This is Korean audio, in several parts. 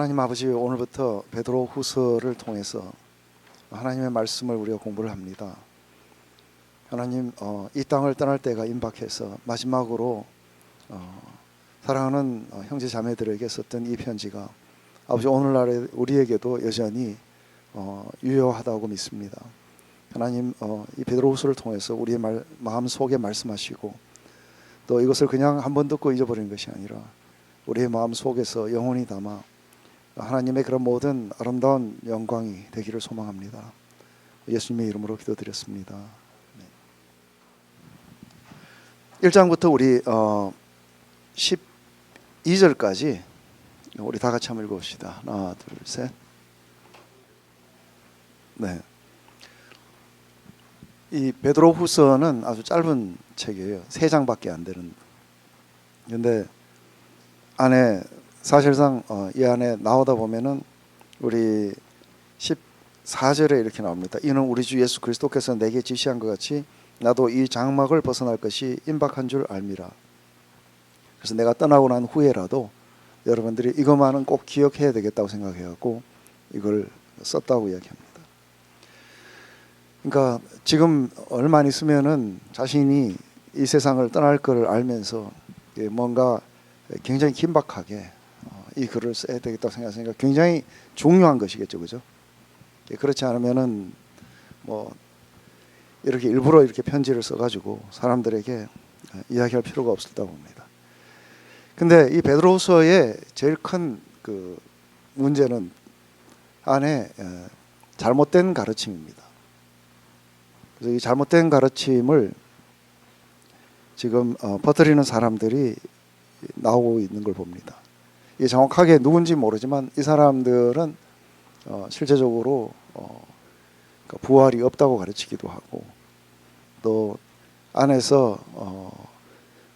하나님 아버지, 오늘부터 베드로 후서를 통해서 하나님의 말씀을 우리가 공부를 합니다. 하나님, 이 땅을 떠날 때가 임박해서 마지막으로 사랑하는 형제 자매들에게 썼던 이 편지가 아버지 오늘날에 우리에게도 여전히 유효하다고 믿습니다. 하나님, 이 베드로 후서를 통해서 우리의 마음 속에 말씀하시고 또 이것을 그냥 한번 듣고 잊어버리는 것이 아니라 우리의 마음 속에서 영원히 담아 하나님의 그런 모든 아름다운 영광이 되기를 소망합니다. 예수님의 이름으로 기도드렸습니다. 1장부터 우리 12절까지 우리 다 같이 한번 읽어봅시다. 하나, 둘, 셋. 네. 이 베드로 후서는 아주 짧은 책이에요. 3장밖에 안 되는. 근데 안에 사실상 이 안에 나오다 보면은 우리 14절에 이렇게 나옵니다. 이는 우리 주 예수 그리스도께서 내게 지시한 것 같이 나도 이 장막을 벗어날 것이 임박한 줄 알미라. 그래서 내가 떠나고 난 후에라도 여러분들이 이것만은 꼭 기억해야 되겠다고 생각해갖고 이걸 썼다고 이야기합니다. 그러니까 지금 얼마 안 있으면은 자신이 이 세상을 떠날 것을 알면서 뭔가 굉장히 긴박하게 이 글을 써야 되겠다고 생각하니까 굉장히 중요한 것이겠죠, 그죠? 그렇지 않으면은 뭐 이렇게 일부러 이렇게 편지를 써가지고 사람들에게 이야기할 필요가 없었다고 봅니다. 근데 이 베드로후서의 제일 큰 그 문제는 안에 잘못된 가르침입니다. 그래서 이 잘못된 가르침을 지금 퍼뜨리는 사람들이 나오고 있는 걸 봅니다. 이게 정확하게 누군지 모르지만 이 사람들은 실제적으로 부활이 없다고 가르치기도 하고 또 안에서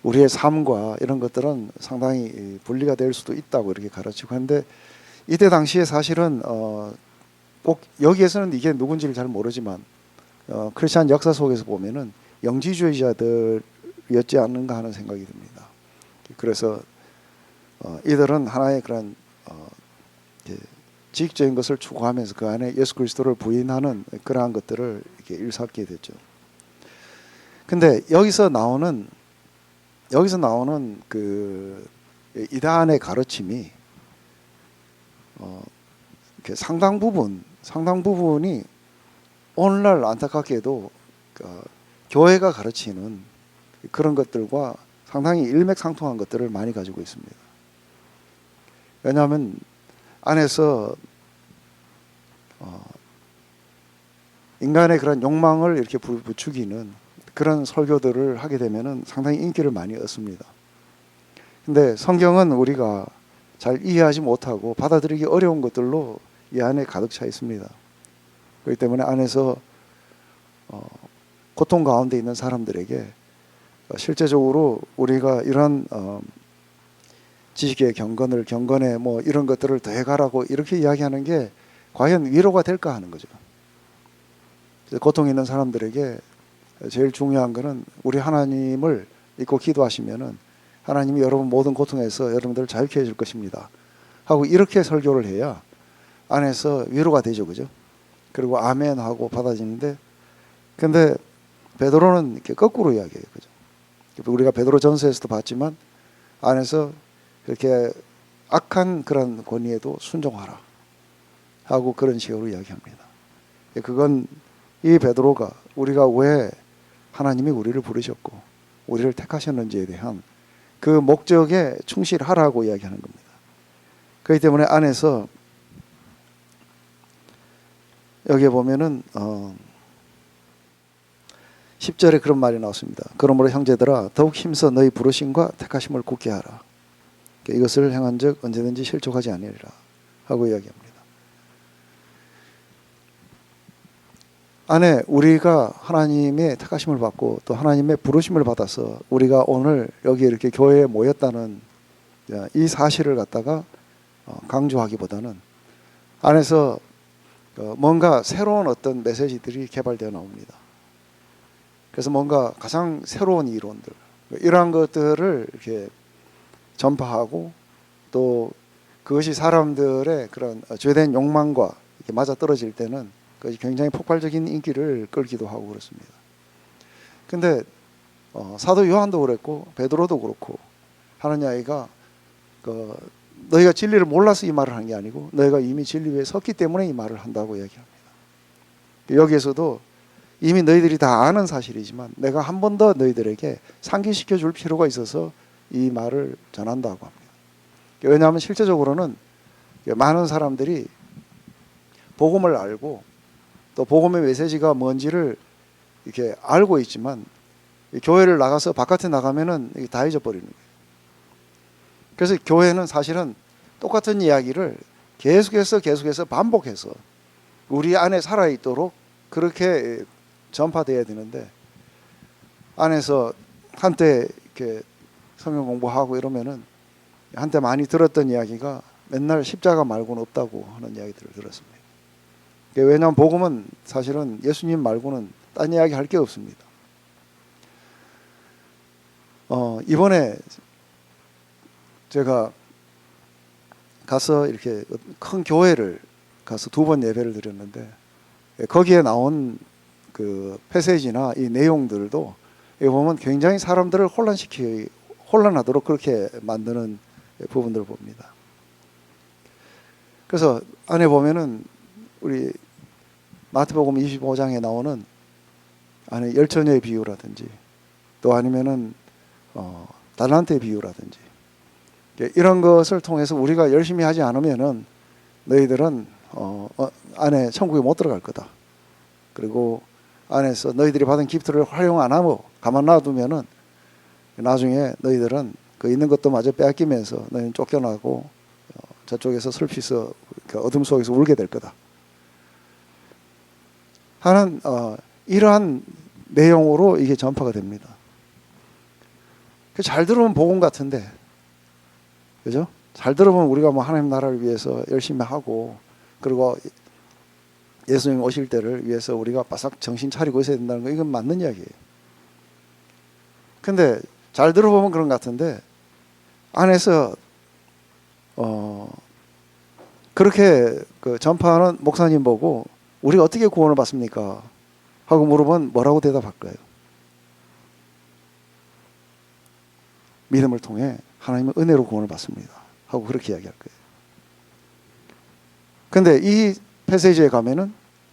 우리의 삶과 이런 것들은 상당히 분리가 될 수도 있다고 이렇게 가르치고 하는데 이때 당시에 사실은 꼭 여기에서는 이게 누군지를 잘 모르지만 크리스찬 역사 속에서 보면은 영지주의자들이었지 않는가 하는 생각이 듭니다. 그래서 이들은 하나의 그런 지식적인 것을 추구하면서 그 안에 예수 그리스도를 부인하는 그러한 것들을 이렇게 일삼게 됐죠. 근데 여기서 나오는 그 이단의 가르침이 상당 부분이 오늘날 안타깝게도 교회가 가르치는 그런 것들과 상당히 일맥상통한 것들을 많이 가지고 있습니다. 왜냐하면 안에서 인간의 그런 욕망을 이렇게 부추기는 그런 설교들을 하게 되면은 상당히 인기를 많이 얻습니다. 근데 성경은 우리가 잘 이해하지 못하고 받아들이기 어려운 것들로 이 안에 가득 차 있습니다. 그렇기 때문에 안에서 고통 가운데 있는 사람들에게 실제적으로 우리가 이런 지식의 경건에 뭐 이런 것들을 더해가라고 이렇게 이야기하는 게 과연 위로가 될까 하는 거죠. 고통 있는 사람들에게 제일 중요한 거는 우리 하나님을 믿고 기도하시면은 하나님이 여러분 모든 고통에서 여러분들을 자유케 해줄 것입니다 하고 이렇게 설교를 해야 안에서 위로가 되죠, 그죠? 그리고 아멘 하고 받아지는데, 근데 베드로는 이렇게 거꾸로 이야기해요, 그죠? 우리가 베드로 전서에서도 봤지만 안에서 그렇게 악한 그런 권위에도 순종하라 하고 그런 식으로 이야기합니다. 그건 이 베드로가 우리가 왜 하나님이 우리를 부르셨고 우리를 택하셨는지에 대한 그 목적에 충실하라고 이야기하는 겁니다. 그렇기 때문에 안에서 여기에 보면은 10절에 그런 말이 나왔습니다. 그러므로 형제들아 더욱 힘써 너희 부르심과 택하심을 굳게 하라. 이것을 행한 적 언제든지 실족하지 아니하리라 하고 이야기합니다. 안에 우리가 하나님의 택하심을 받고 또 하나님의 부르심을 받아서 우리가 오늘 여기 이렇게 교회에 모였다는 이 사실을 갖다가 강조하기보다는 안에서 뭔가 새로운 어떤 메시지들이 개발되어 나옵니다. 그래서 뭔가 가장 새로운 이론들 이러한 것들을 이렇게 전파하고 또 그것이 사람들의 그런 죄된 욕망과 이렇게 맞아떨어질 때는 그것이 굉장히 폭발적인 인기를 끌기도 하고 그렇습니다. 근데 사도 요한도 그랬고 베드로도 그렇고 하는 이야기가 너희가 진리를 몰라서 이 말을 한 게 아니고 너희가 이미 진리 위에 섰기 때문에 이 말을 한다고 얘기합니다. 여기에서도 이미 너희들이 다 아는 사실이지만 내가 한 번 더 너희들에게 상기시켜 줄 필요가 있어서 이 말을 전한다고 합니다. 왜냐하면 실제적으로는 많은 사람들이 복음을 알고 또 복음의 메시지가 뭔지를 이렇게 알고 있지만 교회를 나가서 바깥에 나가면은 다 잊어버리는 거예요. 그래서 교회는 사실은 똑같은 이야기를 계속해서 반복해서 우리 안에 살아있도록 그렇게 전파돼야 되는데, 안에서 한때 이렇게 성경 공부하고 이러면은 한때 많이 들었던 이야기가 맨날 십자가 말고는 없다고 하는 이야기들을 들었습니다. 왜냐하면 복음은 사실은 예수님 말고는 딴 이야기 할 게 없습니다. 이번에 제가 가서 이렇게 큰 교회를 가서 2번 예배를 드렸는데, 거기에 나온 그 패세지나 이 내용들도 보면 굉장히 사람들을 혼란하도록 그렇게 만드는 부분들을 봅니다. 그래서 안에 보면은 우리 마태복음 25장에 나오는 안에 열처녀의 비유라든지 또 아니면은 달란트의 비유라든지 이런 것을 통해서 우리가 열심히 하지 않으면은 너희들은 안에 천국에 못 들어갈 거다. 그리고 안에서 너희들이 받은 기프트를 활용 안 하고 가만 놔두면은 나중에 너희들은 그 있는 것도 마저 빼앗기면서 너희는 쫓겨나고 저쪽에서 슬피서 어둠 속에서 울게 될 거다 하는 이러한 내용으로 이게 전파가 됩니다. 잘 들으면 복음 같은데, 그죠? 잘 들으면 우리가 뭐 하나님 나라를 위해서 열심히 하고 그리고 예수님 오실 때를 위해서 우리가 바싹 정신 차리고 있어야 된다는 거, 이건 맞는 이야기예요. 근데 잘 들어보면 그런 것 같은데 안에서 그렇게 그 전파하는 목사님 보고 우리가 어떻게 구원을 받습니까? 하고 물어보면 뭐라고 대답할까요? 믿음을 통해 하나님의 은혜로 구원을 받습니다 하고 그렇게 이야기할 거예요. 근데 이 패세지에 가면은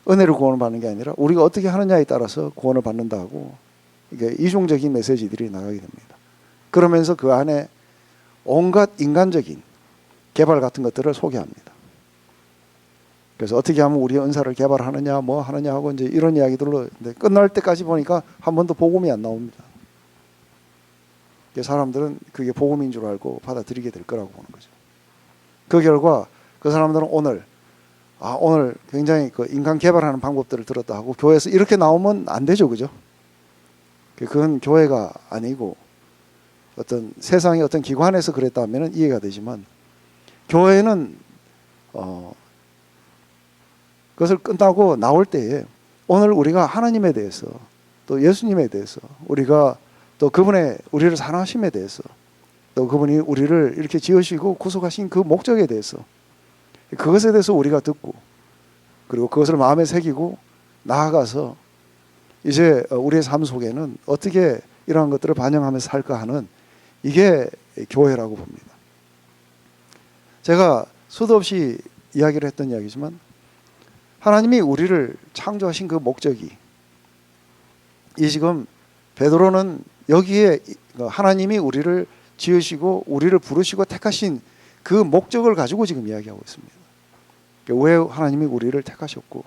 은혜로 구원을 받는 게 아니라 우리가 어떻게 하느냐에 따라서 구원을 받는다 하고 이게 이중적인 메시지들이 나가게 됩니다. 그러면서 그 안에 온갖 인간적인 개발 같은 것들을 소개합니다. 그래서 어떻게 하면 우리의 은사를 개발하느냐 뭐 하느냐 하고 이제 이런 이야기들로 끝날 때까지 보니까 한 번도 복음이 안 나옵니다. 사람들은 그게 복음인 줄 알고 받아들이게 될 거라고 보는 거죠. 그 결과 그 사람들은 오늘 굉장히 그 인간 개발하는 방법들을 들었다 하고 교회에서 이렇게 나오면 안 되죠, 그죠? 그건 교회가 아니고 어떤 세상의 어떤 기관에서 그랬다면 이해가 되지만, 교회는 그것을 끝나고 나올 때에 오늘 우리가 하나님에 대해서 또 예수님에 대해서 우리가 또 그분의 우리를 사랑하심에 대해서 또 그분이 우리를 이렇게 지으시고 구속하신 그 목적에 대해서 그것에 대해서 우리가 듣고 그리고 그것을 마음에 새기고 나아가서 이제 우리의 삶 속에는 어떻게 이러한 것들을 반영하면서 살까 하는 이게 교회라고 봅니다. 제가 수도 없이 이야기를 했던 이야기지만 하나님이 우리를 창조하신 그 목적이 이 지금 베드로는 여기에 하나님이 우리를 지으시고 우리를 부르시고 택하신 그 목적을 가지고 지금 이야기하고 있습니다. 왜 하나님이 우리를 택하셨고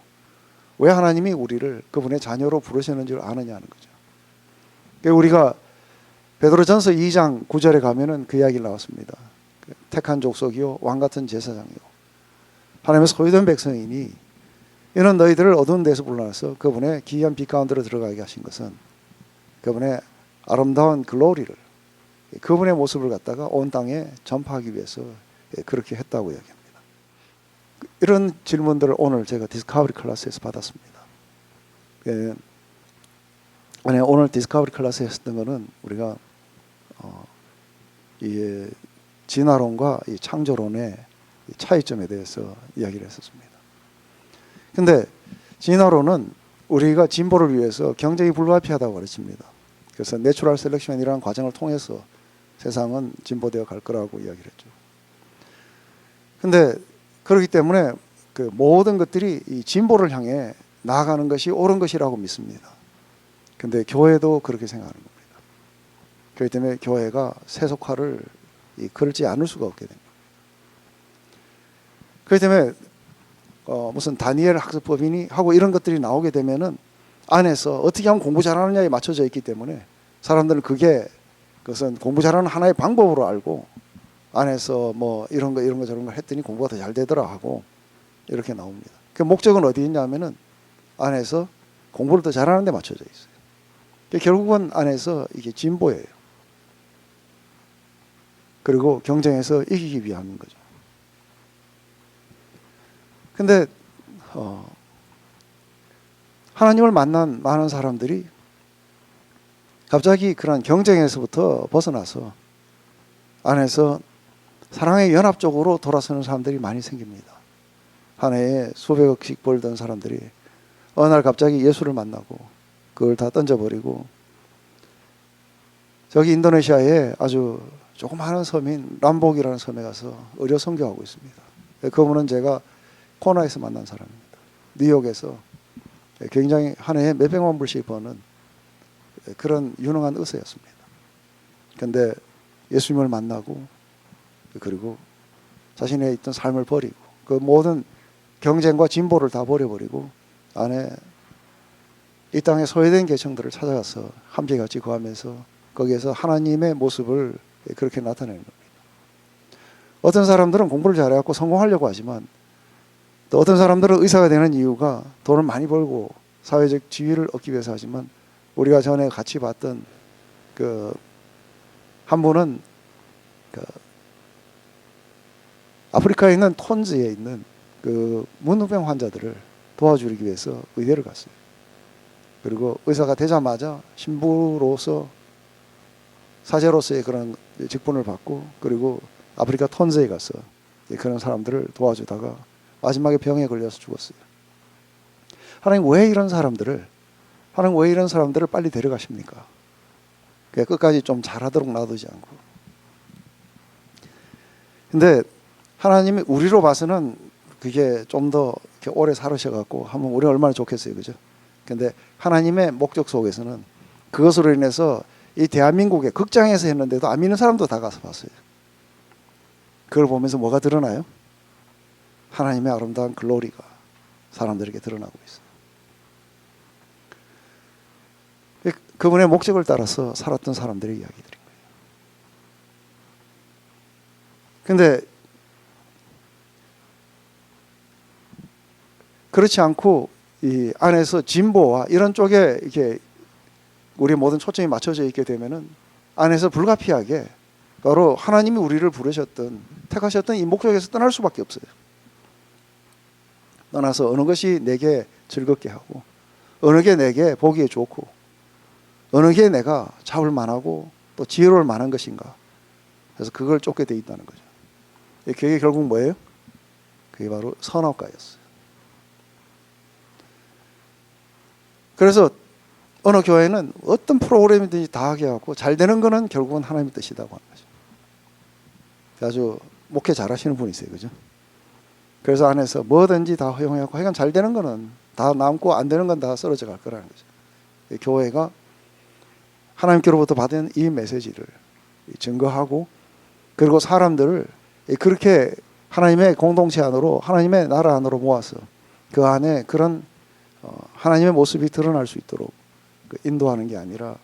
왜 하나님이 우리를 그분의 자녀로 부르셨는지를 아느냐는 거죠. 우리가 베드로전서 2장 9절에 가면은 그 이야기를 나왔습니다. 택한 족속이요 왕 같은 제사장이요 하나님의 소유된 백성이니 이는 너희들을 어두운 데서 불러내서 그분의 기이한 빛 가운데로 들어가게 하신 것은 그분의 아름다운 글로리를, 그분의 모습을 갖다가 온 땅에 전파하기 위해서 그렇게 했다고 이야기합니다. 이런 질문들을 오늘 제가 디스커버리 클래스에서 받았습니다. 오늘 디스커버리 클래스에 했던 거는 우리가 이 진화론과 이 창조론의 차이점에 대해서 이야기를 했었습니다. 근데 진화론은 우리가 진보를 위해서 경쟁이 불가피하다고 가르칩니다. 그래서 내추럴 셀렉션이라는 과정을 통해서 세상은 진보되어 갈 거라고 이야기를 했죠. 근데 그렇기 때문에 그 모든 것들이 이 진보를 향해 나아가는 것이 옳은 것이라고 믿습니다. 근데 교회도 그렇게 생각하는 겁니다. 그렇기 때문에 교회가 세속화를 걸지 않을 수가 없게 됩니다. 그렇기 때문에 무슨 다니엘 학습법이니 하고 이런 것들이 나오게 되면은 안에서 어떻게 하면 공부 잘하느냐에 맞춰져 있기 때문에 사람들은 그것은 공부 잘하는 하나의 방법으로 알고 안에서 뭐 이런 거 저런 거 했더니 공부가 더 잘 되더라 하고 이렇게 나옵니다. 그 목적은 어디 있냐면은 안에서 공부를 더 잘하는 데 맞춰져 있어요. 결국은 안에서 이게 진보예요. 그리고 경쟁에서 이기기 위함인 거죠. 근데 하나님을 만난 많은 사람들이 갑자기 그런 경쟁에서부터 벗어나서 안에서 사랑의 연합 쪽으로 돌아서는 사람들이 많이 생깁니다. 한 해에 수백억씩 벌던 사람들이 어느 날 갑자기 예수를 만나고 그걸 다 던져버리고 저기 인도네시아에 아주 조그마한 섬인 람복이라는 섬에 가서 의료 선교하고 있습니다. 그분은 제가 코나에서 만난 사람입니다. 뉴욕에서 굉장히 한 해에 몇백만 불씩 버는 그런 유능한 의사였습니다. 그런데 예수님을 만나고 그리고 자신의 있던 삶을 버리고 그 모든 경쟁과 진보를 다 버려버리고 안에 이 땅에 소외된 계층들을 찾아가서 함께 같이 거하면서 거기에서 하나님의 모습을 그렇게 나타내는 겁니다. 어떤 사람들은 공부를 잘해갖고 성공하려고 하지만 또 어떤 사람들은 의사가 되는 이유가 돈을 많이 벌고 사회적 지위를 얻기 위해서 하지만 우리가 전에 같이 봤던 그 한 분은 그 아프리카에 있는 톤즈에 있는 그 문우병 환자들을 도와주기 위해서 의대를 갔어요. 그리고 의사가 되자마자 신부로서 사제로서의 그런 직분을 받고 그리고 아프리카 톤즈에 가서 그런 사람들을 도와주다가 마지막에 병에 걸려서 죽었어요. 하나님 왜 이런 사람들을 빨리 데려가십니까? 끝까지 좀 잘하도록 놔두지 않고. 근데 하나님이 우리로 봐서는 그게 좀 더 오래 살으셔갖고 하면 우리 얼마나 좋겠어요, 그죠? 근데 하나님의 목적 속에서는 그것으로 인해서 이 대한민국에 극장에서 했는데도 안 믿는 사람도 다 가서 봤어요. 그걸 보면서 뭐가 드러나요? 하나님의 아름다운 글로리가 사람들에게 드러나고 있어요. 그분의 목적을 따라서 살았던 사람들의 이야기들인 거예요. 근데 그렇지 않고 이 안에서 진보와 이런 쪽에 이렇게 우리 모든 초점이 맞춰져 있게 되면은 안에서 불가피하게 바로 하나님이 우리를 부르셨던 택하셨던 이 목적에서 떠날 수밖에 없어요. 떠나서 어느 것이 내게 즐겁게 하고 어느 게 내게 보기에 좋고 어느 게 내가 잡을 만하고 또 지혜로울 만한 것인가. 그래서 그걸 쫓게 돼 있다는 거죠. 그게 결국 뭐예요? 그게 바로 선악과였어요. 그래서 어느 교회는 어떤 프로그램이든지 다 하게 하고 잘 되는 거는 결국은 하나님의 뜻이라고 하는 거죠. 아주 목회 잘하시는 분이세요, 그죠? 그래서 안에서 뭐든지 다 허용하고 하여간 잘 되는 거는 다 남고 안 되는 건 다 쓰러져 갈 거라는 거죠. 교회가 하나님께로부터 받은 이 메시지를 증거하고 그리고 사람들을 그렇게 하나님의 공동체 안으로 하나님의 나라 안으로 모아서 그 안에 그런 하나님의 모습이 드러날 수 있도록 인도하는 게 아니라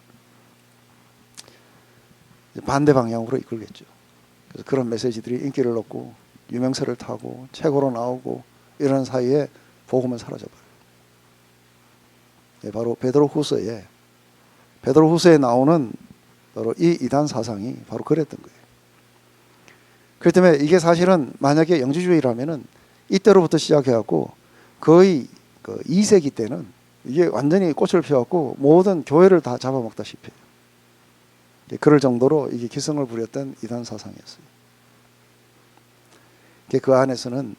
반대 방향으로 이끌겠죠. 그래서 그런 메시지들이 인기를 얻고 유명세를 타고 책으로 나오고 이런 사이에 복음은 사라져버려요. 바로 베드로후서에 나오는 바로 이 이단 사상이 바로 그랬던 거예요. 그렇기 때문에 이게 사실은 만약에 영지주의라면은 이때로부터 시작해갖고 거의 그 2세기 때는 이게 완전히 꽃을 피워갖고 모든 교회를 다 잡아먹다시피 그럴 정도로 이게 기승을 부렸던 이단 사상이었어요. 그 안에서는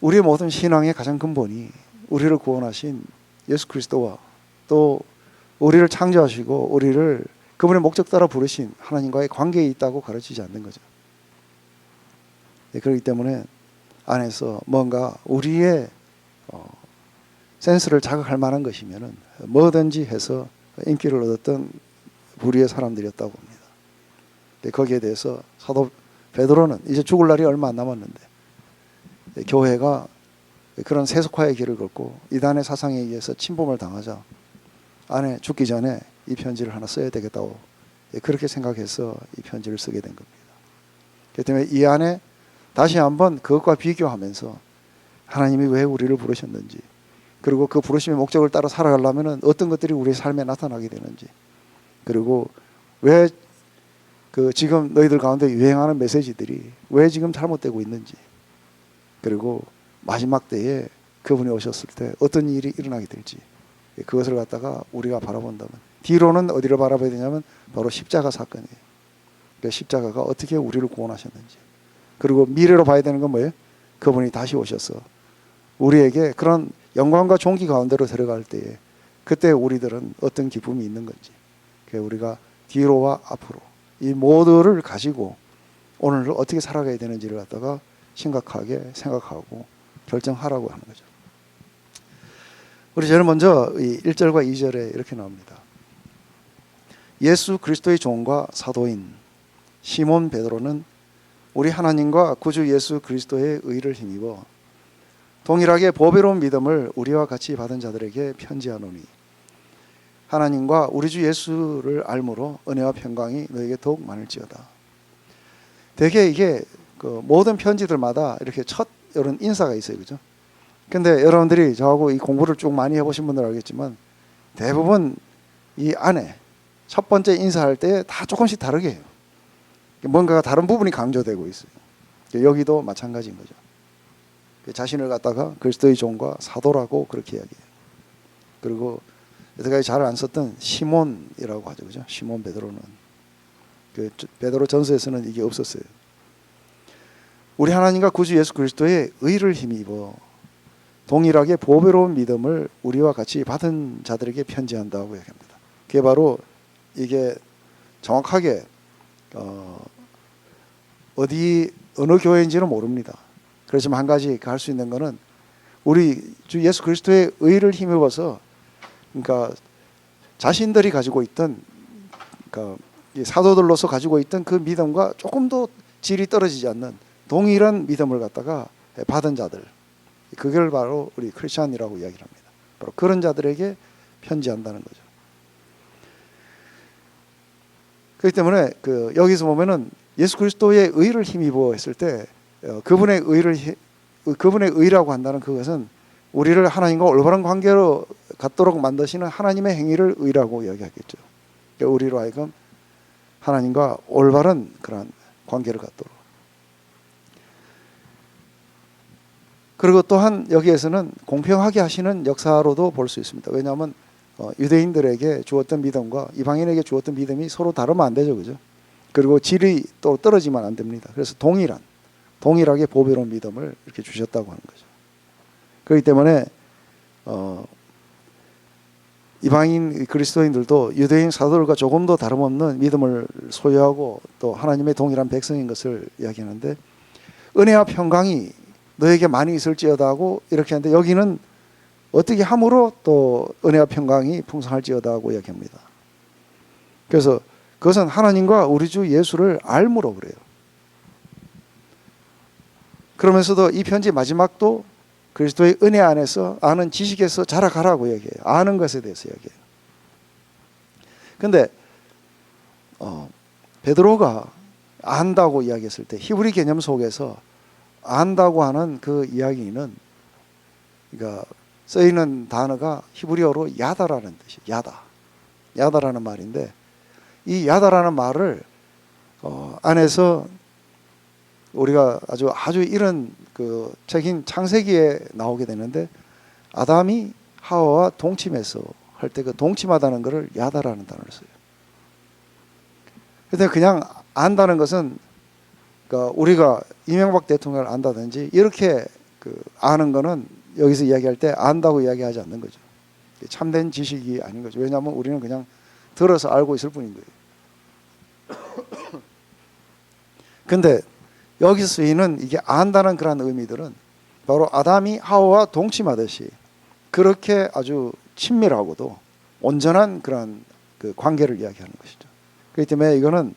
우리의 모든 신앙의 가장 근본이 우리를 구원하신 예수 그리스도와 또 우리를 창조하시고 우리를 그분의 목적 따라 부르신 하나님과의 관계에 있다고 가르치지 않는 거죠. 그렇기 때문에 안에서 뭔가 우리의 센스를 자극할 만한 것이면은 뭐든지 해서 인기를 얻었던 부류의 사람들이었다고 봅니다. 거기에 대해서 사도 베드로는 이제 죽을 날이 얼마 안 남았는데 교회가 그런 세속화의 길을 걷고 이단의 사상에 의해서 침범을 당하자 안에 죽기 전에 이 편지를 하나 써야 되겠다고 그렇게 생각해서 이 편지를 쓰게 된 겁니다. 그렇기 때문에 이 안에 다시 한번 그것과 비교하면서 하나님이 왜 우리를 부르셨는지, 그리고 그 부르심의 목적을 따라 살아가려면 어떤 것들이 우리의 삶에 나타나게 되는지, 그리고 왜 그 지금 너희들 가운데 유행하는 메시지들이 왜 지금 잘못되고 있는지, 그리고 마지막 때에 그분이 오셨을 때 어떤 일이 일어나게 될지, 그것을 갖다가 우리가 바라본다면 뒤로는 어디를 바라봐야 되냐면 바로 십자가 사건이에요. 그 십자가가 어떻게 우리를 구원하셨는지, 그리고 미래로 봐야 되는 건 뭐예요? 그분이 다시 오셔서 우리에게 그런 영광과 존귀 가운데로 들어갈 때에 그때 우리들은 어떤 기쁨이 있는 건지, 우리가 뒤로와 앞으로 이 모두를 가지고 오늘을 어떻게 살아가야 되는지를 갖다가 심각하게 생각하고 결정하라고 하는 거죠. 우리 제일 먼저 이 1절과 2절에 이렇게 나옵니다. 예수 그리스도의 종과 사도인 시몬 베드로는 우리 하나님과 구주 예수 그리스도의 의를 힘입어 동일하게 보배로운 믿음을 우리와 같이 받은 자들에게 편지하노니 하나님과 우리 주 예수를 알므로 은혜와 평강이 너에게 더욱 많을지어다. 대개 이게 그 모든 편지들마다 이렇게 첫 이런 인사가 있어요, 그죠? 근데 여러분들이 저하고 이 공부를 쭉 많이 해보신 분들 알겠지만 대부분 이 안에 첫 번째 인사할 때 다 조금씩 다르게 해요. 뭔가가 다른 부분이 강조되고 있어요. 여기도 마찬가지인 거죠. 자신을 갖다가 그리스도의 종과 사도라고 그렇게 이야기해요. 그리고 여태까지 잘 안 썼던 시몬이라고 하죠, 그죠? 시몬 베드로는 그 베드로 전서에서는 이게 없었어요. 우리 하나님과 구주 예수 그리스도의 의를 힘입어 동일하게 보배로운 믿음을 우리와 같이 받은 자들에게 편지한다고 얘기합니다. 그게 바로 이게 정확하게 어느 교회인지는 모릅니다. 그렇지만 한 가지 할 수 있는 거는 우리 주 예수 그리스도의 의를 힘입어서, 그러니까 자신들이 가지고 있던, 그러니까 사도들로서 가지고 있던 그 믿음과 조금도 질이 떨어지지 않는 동일한 믿음을 갖다가 받은 자들, 그걸 바로 우리 크리스찬이라고 이야기를 합니다. 바로 그런 자들에게 편지한다는 거죠. 그렇기 때문에 여기서 보면은 예수 그리스도의 의를 힘입어 했을 때 그분의 의라고 한다는 그것은 우리를 하나님과 올바른 관계로 갖도록 만드시는 하나님의 행위를 의라고 이야기하겠죠. 그러니까 우리로 하여금 하나님과 올바른 그런 관계를 갖도록. 그리고 또한 여기에서는 공평하게 하시는 역사로도 볼 수 있습니다. 왜냐하면 유대인들에게 주었던 믿음과 이방인에게 주었던 믿음이 서로 다르면 안 되죠, 그죠? 그리고 질이 또 떨어지면 안 됩니다. 그래서 동일하게 보배로운 믿음을 이렇게 주셨다고 하는 거죠. 그렇기 때문에 이방인 그리스도인들도 유대인 사도들과 조금도 다름없는 믿음을 소유하고 또 하나님의 동일한 백성인 것을 이야기하는데, 은혜와 평강이 너에게 많이 있을지어다 하고 이렇게 하는데, 여기는 어떻게 함으로 또 은혜와 평강이 풍성할지어다 하고 이야기합니다. 그래서 그것은 하나님과 우리 주 예수를 알므로 그래요. 그러면서도 이 편지 마지막도 그리스도의 은혜 안에서 아는 지식에서 자라가라고 얘기해요. 아는 것에 대해서 얘기해요. 근데 베드로가 안다고 이야기했을 때 히브리 개념 속에서 안다고 하는 그 이야기는, 그러니까 쓰이는 단어가 히브리어로 야다라는 뜻이에요. 야다라는 말인데, 이 야다라는 말을 안에서 우리가 아주 이런 그 책인 창세기에 나오게 되는데, 아담이 하와와 동침해서 할 때 그 동침하다는 것을 야다라는 단어를 써요. 근데 그냥 안다는 것은 그러니까 우리가 이명박 대통령을 안다든지 이렇게 그 아는 거는 여기서 이야기할 때 안다고 이야기하지 않는 거죠. 참된 지식이 아닌 거죠. 왜냐하면 우리는 그냥 들어서 알고 있을 뿐인 거예요. 근데 여기서 쓰이는 이게 안다는 그런 의미들은 바로 아담이 하와와 동침하듯이 그렇게 아주 친밀하고도 온전한 그런 그 관계를 이야기하는 것이죠. 그렇기 때문에 이거는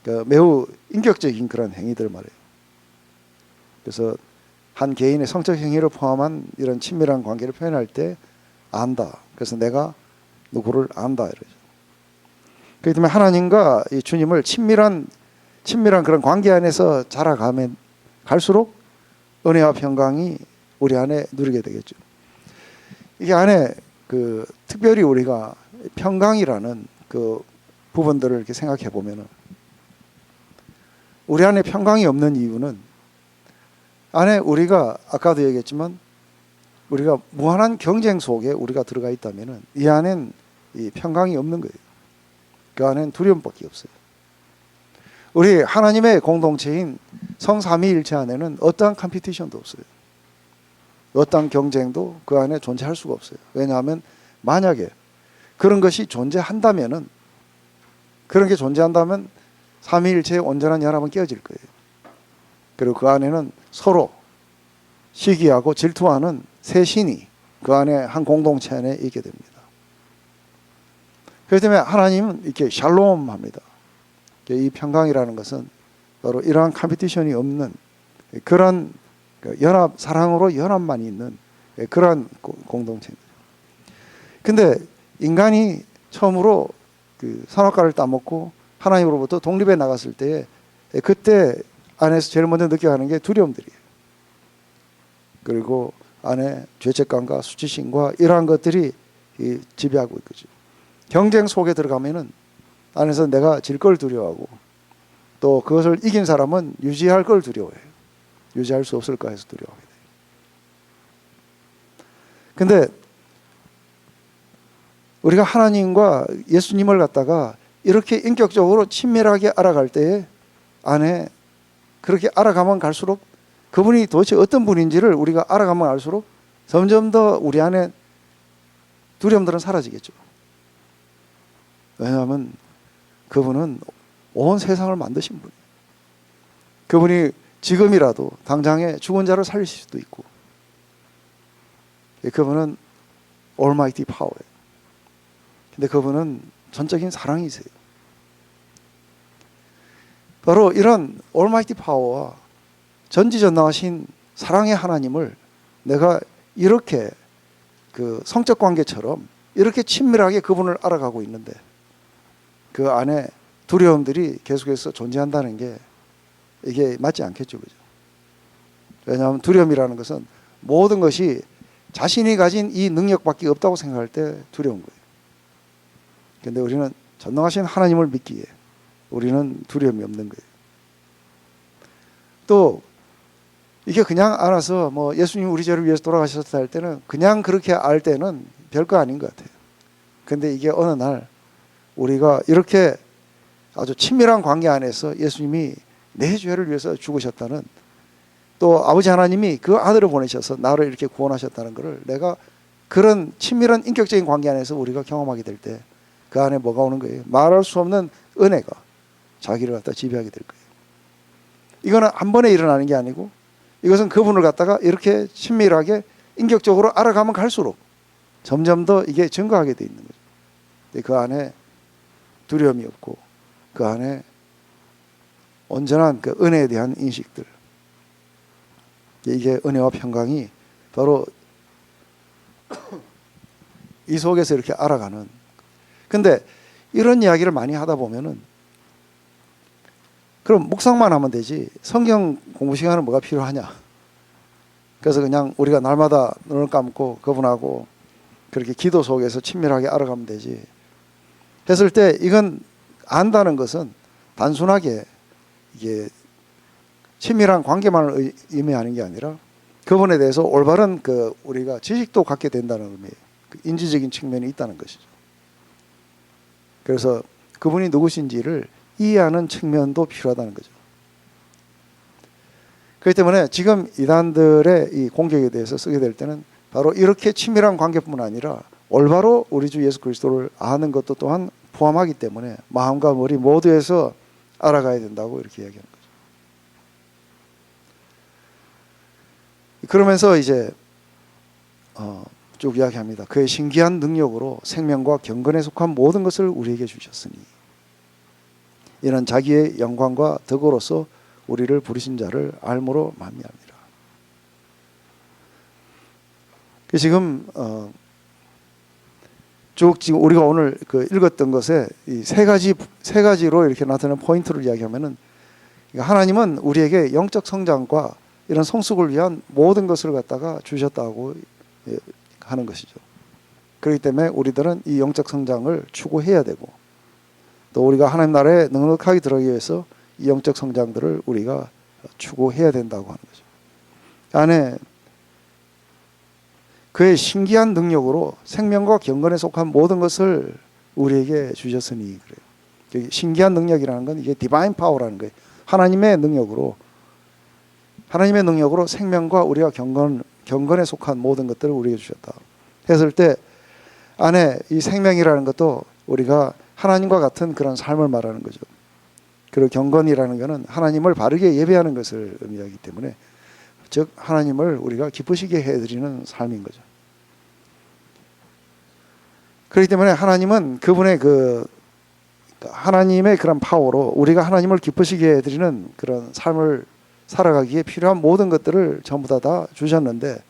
그 매우 인격적인 그런 행위들 말이에요. 그래서 한 개인의 성적 행위를 포함한 이런 친밀한 관계를 표현할 때 안다. 그래서 내가 누구를 안다 이러죠. 그렇기 때문에 하나님과 이 주님을 친밀한 그런 관계 안에서 자라가면 갈수록 은혜와 평강이 우리 안에 누리게 되겠죠. 이게 안에 그 특별히 우리가 평강이라는 그 부분들을 이렇게 생각해 보면은 우리 안에 평강이 없는 이유는 안에 우리가 아까도 얘기했지만 우리가 무한한 경쟁 속에 우리가 들어가 있다면은 이 안엔 이 평강이 없는 거예요. 그 안엔 두려움밖에 없어요. 우리 하나님의 공동체인 성삼위일체 안에는 어떠한 컴피티션도 없어요. 어떠한 경쟁도 그 안에 존재할 수가 없어요. 왜냐하면 만약에 그런 것이 존재한다면은 그런 게 존재한다면 삼위일체의 온전한 연합은 깨어질 거예요. 그리고 그 안에는 서로 시기하고 질투하는 새 신이 그 안에 한 공동체 안에 있게 됩니다. 그렇기 때문에 하나님은 이렇게 샬롬합니다. 이 평강이라는 것은 바로 이러한 컴피티션이 없는 그런 연합, 사랑으로 연합만 있는 그런 공동체입니다. 근데 인간이 처음으로 그 선악과를 따먹고 하나님으로부터 독립해 나갔을 때 그때 안에서 제일 먼저 느껴가는 게 두려움들이에요. 그리고 안에 죄책감과 수치심과 이러한 것들이 지배하고 있거죠. 경쟁 속에 들어가면은 안에서 내가 질 걸 두려워하고 또 그것을 이긴 사람은 유지할 걸 두려워해요. 유지할 수 없을까 해서 두려워하게 돼요. 근데 우리가 하나님과 예수님을 갖다가 이렇게 인격적으로 친밀하게 알아갈 때에 안에 그렇게 알아가면 갈수록 그분이 도대체 어떤 분인지를 우리가 알아가면 알수록 점점 더 우리 안에 두려움들은 사라지겠죠. 왜냐하면 그분은 온 세상을 만드신 분이에요. 그분이 지금이라도 당장에 죽은 자를 살리실 수도 있고 그분은 Almighty Power예요. 근데 그분은 전적인 사랑이세요. 바로 이런 Almighty Power와 전지전능하신 사랑의 하나님을 내가 이렇게 그 성적 관계처럼 이렇게 친밀하게 그분을 알아가고 있는데 그 안에 두려움들이 계속해서 존재한다는 게 이게 맞지 않겠죠, 그죠? 왜냐하면 두려움이라는 것은 모든 것이 자신이 가진 이 능력밖에 없다고 생각할 때 두려운 거예요. 그런데 우리는 전능하신 하나님을 믿기에 우리는 두려움이 없는 거예요. 또 이게 그냥 알아서 뭐 예수님 우리 죄를 위해서 돌아가셨다 할 때는 그냥 그렇게 알 때는 별거 아닌 것 같아요. 근데 이게 어느 날 우리가 이렇게 아주 친밀한 관계 안에서 예수님이 내 죄를 위해서 죽으셨다는 또 아버지 하나님이 그 아들을 보내셔서 나를 이렇게 구원하셨다는 것을 내가 그런 친밀한 인격적인 관계 안에서 우리가 경험하게 될 때 그 안에 뭐가 오는 거예요? 말할 수 없는 은혜가 자기를 갖다 지배하게 될 거예요. 이거는 한 번에 일어나는 게 아니고 이것은 그분을 갖다가 이렇게 친밀하게 인격적으로 알아가면 갈수록 점점 더 이게 증가하게 돼 있는 거죠. 그 안에 두려움이 없고 그 안에 온전한 그 은혜에 대한 인식들, 이게 은혜와 평강이 바로 이 속에서 이렇게 알아가는. 근데 이런 이야기를 많이 하다 보면은 그럼 묵상만 하면 되지 성경 공부 시간은 뭐가 필요하냐. 그래서 그냥 우리가 날마다 눈을 감고 그분하고 그렇게 기도 속에서 친밀하게 알아가면 되지 했을 때 이건 안다는 것은 단순하게 이게 친밀한 관계만을 의미하는 게 아니라 그분에 대해서 올바른 그 우리가 지식도 갖게 된다는 의미예요. 그 인지적인 측면이 있다는 것이죠. 그래서 그분이 누구신지를 이해하는 측면도 필요하다는 거죠. 그렇기 때문에 지금 이단들의 이 공격에 대해서 쓰게 될 때는 바로 이렇게 친밀한 관계뿐만 아니라 올바로 우리 주 예수 그리스도를 아는 것도 또한 포함하기 때문에 마음과 머리 모두에서 알아가야 된다고 이렇게 이야기하는 거죠. 그러면서 이제 쭉 이야기합니다. 그의 신기한 능력으로 생명과 경건에 속한 모든 것을 우리에게 주셨으니 이는 자기의 영광과 덕으로서 우리를 부르신 자를 알므로 말미암니라. 지금 쭉 지금 우리가 오늘 읽었던 것에 이 세 가지로 이렇게 나타나는 포인트를 이야기하면은 하나님은 우리에게 영적 성장과 이런 성숙을 위한 모든 것을 갖다가 주셨다고 하는 것이죠. 그렇기 때문에 우리들은 이 영적 성장을 추구해야 되고 또 우리가 하나님 나라에 넉넉하게 들어가기 위해서 이 영적 성장들을 우리가 추구해야 된다고 하는 거죠. 안에 그의 신기한 능력으로 생명과 경건에 속한 모든 것을 우리에게 주셨으니 그래요. 신기한 능력이라는 건 이게 디바인 파워라는 거예요. 하나님의 능력으로 생명과 우리가 경건에 속한 모든 것들을 우리에게 주셨다. 했을 때 안에 이 생명이라는 것도 우리가 하나님과 같은 그런 삶을 말하는 거죠. 그리고 경건이라는 것은 하나님을 바르게 예배하는 것을 의미하기 때문에 즉 하나님을 우리가 기쁘시게 해드리는 삶인 거죠. 그렇기 때문에 하나님은 그분의 하나님의 그런 파워로 우리가 하나님을 기쁘시게 해드리는 그런 삶을 살아가기에 필요한 모든 것들을 전부 다 주셨는데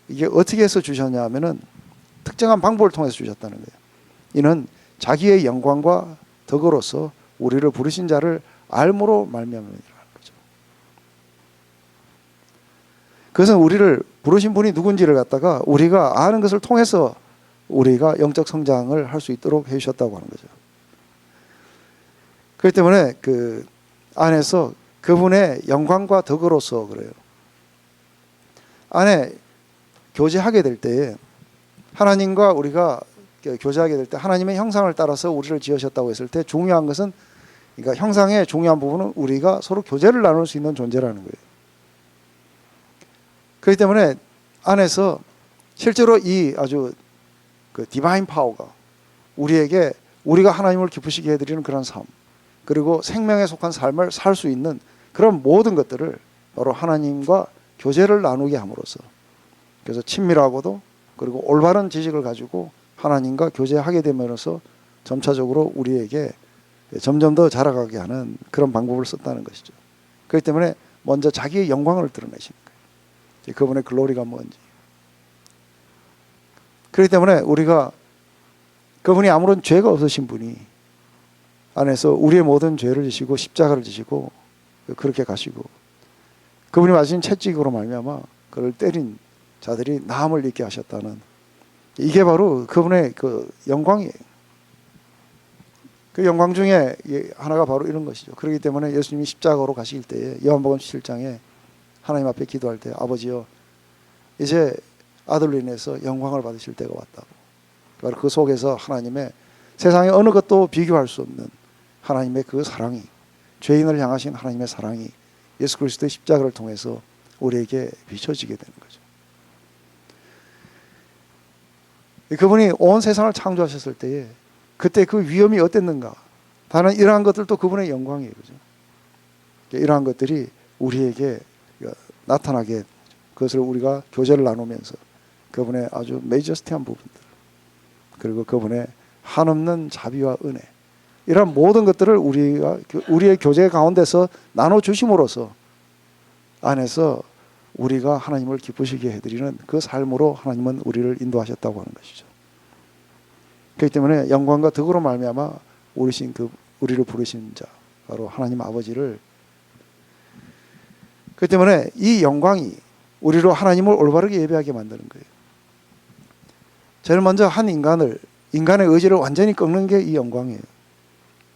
이게 어떻게 해서 주셨냐 하면은 특정한 방법을 통해서 주셨다는 거예요. 이는 자기의 영광과 덕으로서 우리를 부르신 자를 알므로 말미암으리라는 거죠. 그것은 우리를 부르신 분이 누군지를 갖다가 우리가 아는 것을 통해서 우리가 영적 성장을 할 수 있도록 해주셨다고 하는 거죠. 그렇기 때문에 그 안에서 그분의 영광과 덕으로서 그래요. 안에 교제하게 될 때에 하나님과 우리가 교제하게 될 때 하나님의 형상을 따라서 우리를 지으셨다고 했을 때 중요한 것은 그러니까 형상의 중요한 부분은 우리가 서로 교제를 나눌 수 있는 존재라는 거예요. 그렇기 때문에 안에서 실제로 이 아주 그 디바인 파워가 우리에게 우리가 하나님을 기쁘시게 해드리는 그런 삶 그리고 생명에 속한 삶을 살 수 있는 그런 모든 것들을 바로 하나님과 교제를 나누게 함으로써 그래서 친밀하고도 그리고 올바른 지식을 가지고 하나님과 교제하게 됨으로써 점차적으로 우리에게 점점 더 자라가게 하는 그런 방법을 썼다는 것이죠. 그렇기 때문에 먼저 자기의 영광을 드러내시는 거예요. 그분의 글로리가 뭔지. 그렇기 때문에 우리가 그분이 아무런 죄가 없으신 분이 안에서 우리의 모든 죄를 지시고 십자가를 지시고 그렇게 가시고 그분이 맞으신 채찍으로 말미암아 그를 때린 자들이 나음을 입게 하셨다는 이게 바로 그분의 그 영광이에요. 그 영광 중에 하나가 바로 이런 것이죠. 그렇기 때문에 예수님이 십자가로 가실 때에 요한복음 7장에 하나님 앞에 기도할 때 아버지여 이제 아들로 인해서 영광을 받으실 때가 왔다고. 바로 그 속에서 하나님의 세상의 어느 것도 비교할 수 없는 하나님의 그 사랑이 죄인을 향하신 하나님의 사랑이 예수 그리스도의 십자가를 통해서 우리에게 비춰지게 되는 거죠. 그분이 온 세상을 창조하셨을 때에 그때 그 위엄이 어땠는가? 다른 이러한 것들도 그분의 영광이에요. 그죠? 이러한 것들이 우리에게 나타나게 그것을 우리가 교제를 나누면서 그분의 아주 메이저스티한 부분들 그리고 그분의 한없는 자비와 은혜 이런 모든 것들을 우리의 교제 가운데서 나눠주심으로써 안에서 우리가 하나님을 기쁘시게 해드리는 그 삶으로 하나님은 우리를 인도하셨다고 하는 것이죠. 그렇기 때문에 영광과 덕으로 말미암아 우리를 부르신 자 바로 하나님 아버지를 그렇기 때문에 이 영광이 우리로 하나님을 올바르게 예배하게 만드는 거예요. 제일 먼저 한 인간의 의지를 완전히 꺾는 게 이 영광이에요.